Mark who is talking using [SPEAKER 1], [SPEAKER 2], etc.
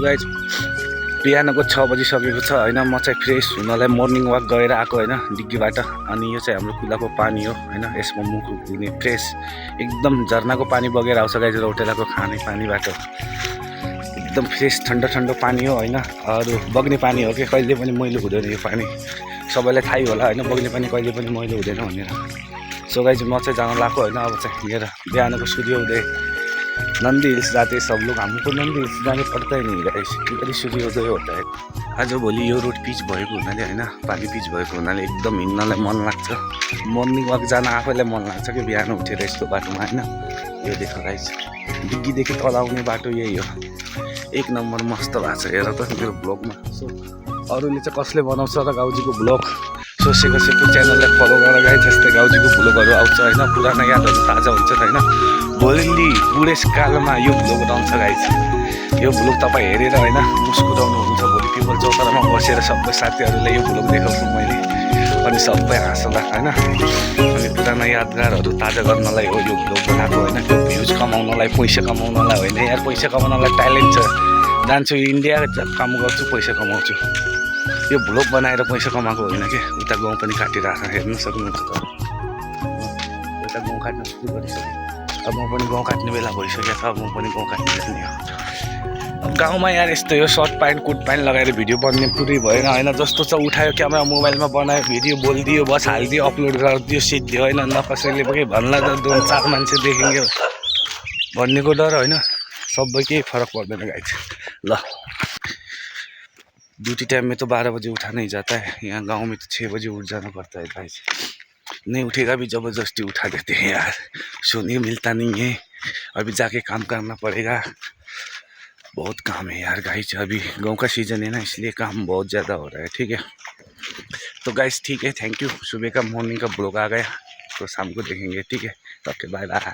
[SPEAKER 1] Guys बिहानको 6 बजिसकेको छ होइन। म चाहिँ फ्रेस हुनलाई मर्निङ वाक गएर आएको होइन डिग्गीबाट। अनि यो चाहिँ हाम्रो कुलाको पानी हो होइन। यसमा मुख धुने फ्रेस एकदम झर्नाको पानी बगेर आउँछ गाइज। रौतेलाको खाने पानीबाट एकदम फ्रेस ठन्डो ठन्डो पानी हो होइन। अरू बग्ने पानी हो कि कहिले पनि मैलो हुँदैन यो पानी। सबैलाई थाहै होला होइन बग्ने पानी कहिले पनि मैलो हुँदैन भनेर। सो गाइज म चाहिँ जान लाग्यो होइन। अब चाहिँ हेर बिहानको सूर्योदय नंदी हिल्स जाते सब लोग, हमको नंदी हिल्स जाने पड़ता ही नहीं गाइस, इधर सूर्योदय होता है। आजभोलि यो रोड पिच भएको हुनाले होइन पानी पिच भएको हुनाले एकदम हिँड्नलाई मन लाग्छ। मर्निङ वाक जान आफैलाई मन लाग्छ कि बिहान उठेर यस्तो बाटोमा होइन। यो देख गाइस डिग्गीदेखि तल आउने बाटो यही हो। एक नम्बर मस्त भएको छ हेर त मेरो ब्लगमा। सो अरूले चाहिँ कसले बनाउँछ र गाउँजीको ब्लग सोचेको च्यानललाई फलो गरेर गाइस जस्तै गाउँजीको ब्लगहरू आउँछ होइन। पुरानो यादहरू ताजा हुन्छ होइन। भोलि बुढेसकालमा यो भ्लग रहन्छ गाइस। यो भ्लग तपाईँ हेरेर होइन मुस्कुराउनु हुन्छ। भोलि टेबल चौतारामा बसेर सबै साथीहरूलाई यो भ्लग देखाउँछु मैले अनि सबै हाँसला होइन। अनि पुरानो यादगारहरू ताजा गर्नलाई हो यो भ्लग बनाएको होइन। त्यो भ्युज कमाउनलाई पैसा कमाउनलाई होइन यार। पैसा कमाउनलाई ट्यालेन्ट छ, जान्छु इन्डिया काम गर्छु पैसा कमाउँछु। यो भ्लग बनाएर पैसा कमाएको होइन कि। उता गाउँ पनि काटिरहेको हेर्नु सक्नुहुन्छ त। उता गाउँ काट्न सुरु गरिसक्यो। अब म पनि गाउँ काट्ने बेला भइसकेको छ। अब म पनि गाउँ काट्ने जाने हो। अब गाउँमा यार यस्तै हो, सर्ट प्यान्ट कोट प्यान्ट लगाएर भिडियो बन्ने पुरै भएन होइन। जस्तो छ उठायो क्यामेरा मोबाइलमा बनायो भिडियो बोलिदियो बस हालिदियो अपलोड गरिदियो सिद्धियो होइन। न कसैले पनि भन्ला त 2-4 मान्छे देखेंगे भन्नेको डर होइन। सबै केही फरक पर्दैन गाइस। ल ड्यूटी टाइम में तो 12 बजे उठाना ही जाता है। यहाँ गाँव में तो 6 बजे उठ जाना पड़ता है गाइस। नहीं उठेगा भी ज़बरदस्ती उठा देते हैं यार। सोने मिलता नहीं है। अभी जाके काम करना पड़ेगा। बहुत काम है यार गाइस। अभी गांव का सीजन है ना इसलिए काम बहुत ज़्यादा हो रहा है। ठीक है तो गाइस ठीक है थैंक यू। सुबह का मॉर्निंग का ब्लॉग आ गया तो शाम को देखेंगे। ठीक है ओके बाय बाय।